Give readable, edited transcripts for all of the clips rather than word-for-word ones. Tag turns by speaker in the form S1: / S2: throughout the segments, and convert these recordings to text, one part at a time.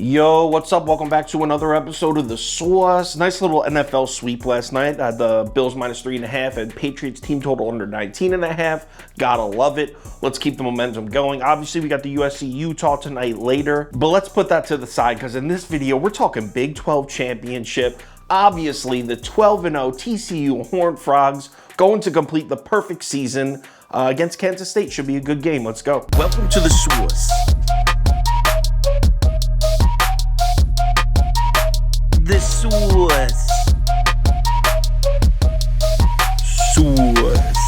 S1: Yo, what's up? Welcome back to another episode of The Sauce. Nice little NFL sweep last night. I had the Bills -3.5 and Patriots team total under 19.5. Gotta love it. Let's keep the momentum going. Obviously, we got the USC Utah tonight later, but let's put that to the side because in this video, we're talking Big 12 championship. Obviously, the 12-0 TCU Horned Frogs going to complete the perfect season against Kansas State. Should be a good game. Let's go.
S2: Welcome to The Sauce. The Sauce. Sauce.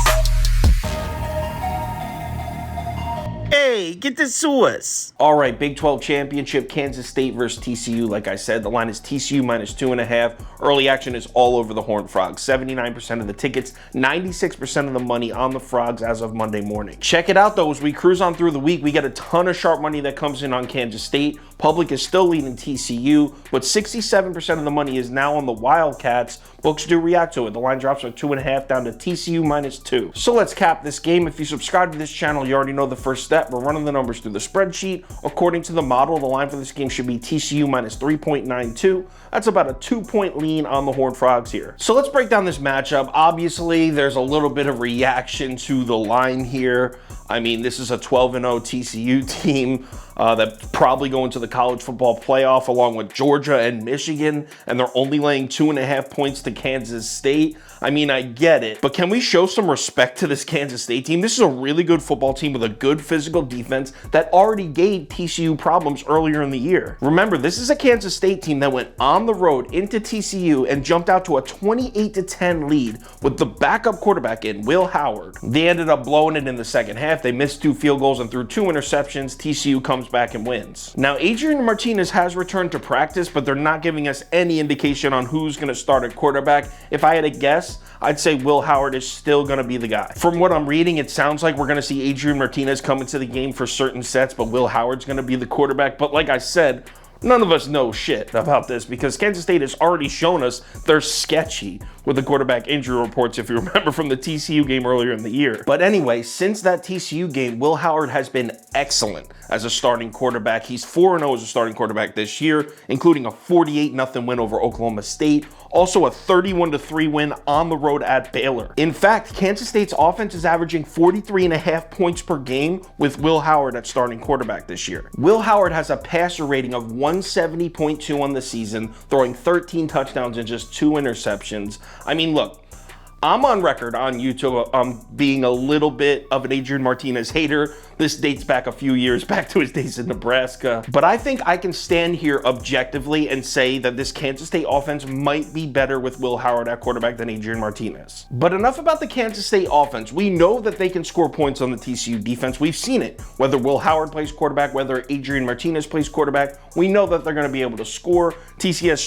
S2: Hey, get the sauce.
S1: All right, Big 12 championship, Kansas State versus TCU. Like I said, the line is TCU -2.5. Early action is all over the Horned Frogs. 79% of the tickets, 96% of the money on the Frogs as of Monday morning. Check it out, though. As we cruise on through the week, we get a ton of sharp money that comes in on Kansas State. Public is still leading TCU, but 67% of the money is now on the Wildcats. Books do react to it. The line drops from 2.5 down to TCU -2. So let's cap this game. If you subscribe to this channel, you already know the first step. We're running the numbers through the spreadsheet. According to the model, the line for this game should be TCU -3.92. That's about a 2-point lean on the Horned Frogs here. So let's break down this matchup. Obviously, there's a little bit of reaction to the line here. I mean, this is a 12-0 TCU team that's probably going to the college football playoff along with Georgia and Michigan, and they're only laying 2.5 points to Kansas State. I mean, I get it, but can we show some respect to this Kansas State team? This is a really good football team with a good physical defense that already gave TCU problems earlier in the year. Remember, this is a Kansas State team that went on the road into TCU and jumped out to a 28-10 lead with the backup quarterback in, Will Howard. They ended up blowing it in the second half. They missed 2 field goals and threw 2 interceptions. TCU comes back and wins. Now, Adrian Martinez has returned to practice, but they're not giving us any indication on who's going to start at quarterback. If I had to guess, I'd say Will Howard is still going to be the guy. From what I'm reading, it sounds like we're going to see Adrian Martinez come into the game for certain sets, but Will Howard's going to be the quarterback. But like I said, none of us know shit about this because Kansas State has already shown us they're sketchy with the quarterback injury reports, if you remember from the TCU game earlier in the year. But anyway, since that TCU game, Will Howard has been excellent as a starting quarterback. He's 4-0 as a starting quarterback this year, including a 48-0 win over Oklahoma State. Also a 31-3 win on the road at Baylor. In fact, Kansas State's offense is averaging 43.5 points per game with Will Howard at starting quarterback this year. Will Howard has a passer rating of 170.2 on the season, throwing 13 touchdowns and just 2 interceptions. I mean, look, I'm on record on YouTube being a little bit of an Adrian Martinez hater. This dates back a few years, back to his days in Nebraska. But I think I can stand here objectively and say that this Kansas State offense might be better with Will Howard at quarterback than Adrian Martinez. But enough about the Kansas State offense. We know that they can score points on the TCU defense. We've seen it. Whether Will Howard plays quarterback, whether Adrian Martinez plays quarterback, we know that they're going to be able to score. TCU's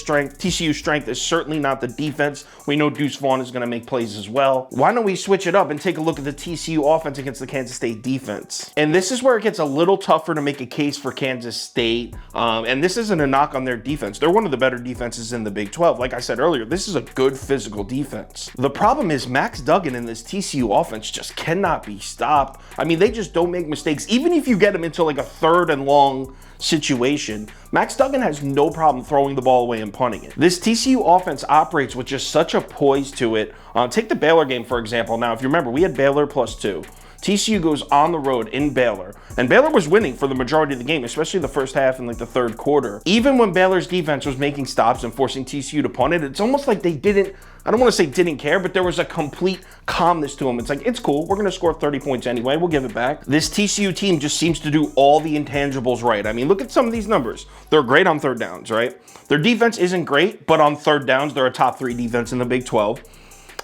S1: strength is certainly not the defense. We know Deuce Vaughn is going to make plays as well. Why don't we switch it up and take a look at the TCU offense against the Kansas State defense? And this is where it gets a little tougher to make a case for Kansas State. And this isn't a knock on their defense. They're one of the better defenses in the Big 12. Like I said earlier, this is a good physical defense. The problem is Max Duggan in this TCU offense just cannot be stopped. I mean, they just don't make mistakes. Even if you get them into like a 3rd and long situation, Max Duggan has no problem throwing the ball away and punting it. This TCU offense operates with just such a poise to it. Take the Baylor game, for example. Now, if you remember, we had Baylor +2. TCU goes on the road in Baylor, and Baylor was winning for the majority of the game, especially the first half and like the 3rd quarter. Even when Baylor's defense was making stops and forcing TCU to punt it, it's almost like they didn't, I don't want to say didn't care, but there was a complete calmness to them. It's like, it's cool. We're going to score 30 points anyway. We'll give it back. This TCU team just seems to do all the intangibles right. I mean, look at some of these numbers. They're great on 3rd downs, right? Their defense isn't great, but on 3rd downs, they're a top 3 defense in the Big 12.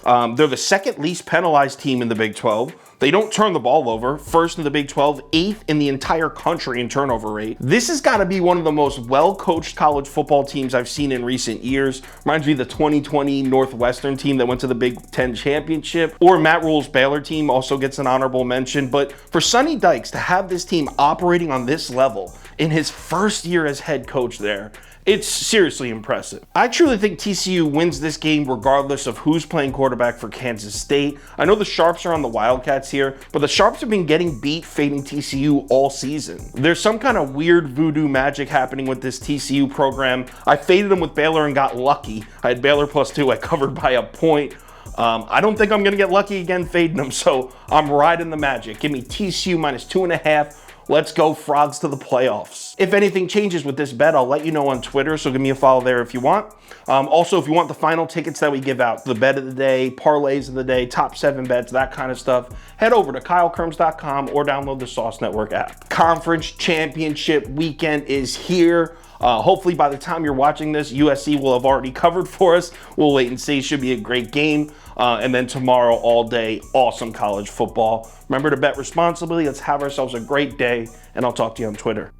S1: They're the 2nd least penalized team in the Big 12. They don't turn the ball over. 1st in the Big 12, 8th in the entire country in turnover rate. This has got to be one of the most well-coached college football teams I've seen in recent years. Reminds me of the 2020 Northwestern team that went to the Big 10 championship. Or Matt Rule's Baylor team also gets an honorable mention. But for Sonny Dykes to have this team operating on this level in his first year as head coach there. It's seriously impressive. I truly think TCU wins this game regardless of who's playing quarterback for Kansas State. I know the Sharps are on the Wildcats here, but the Sharps have been getting beat fading TCU all season. There's some kind of weird voodoo magic happening with this TCU program. I faded them with Baylor and got lucky. I had Baylor +2. I covered by a point. I don't think I'm going to get lucky again fading them, so I'm riding the magic. Give me TCU -2.5. Let's go Frogs to the playoffs. If anything changes with this bet, I'll let you know on Twitter, so give me a follow there if you want. Also, if you want the final tickets that we give out, the bet of the day, parlays of the day, top 7 bets, that kind of stuff, head over to KyleKirms.com or download the Sauce Network app. Conference Championship weekend is here. Hopefully by the time you're watching this, USC will have already covered for us. We'll wait and see. Should be a great game. And then tomorrow all day, awesome college football. Remember to bet responsibly. Let's have ourselves a great day, and I'll talk to you on Twitter.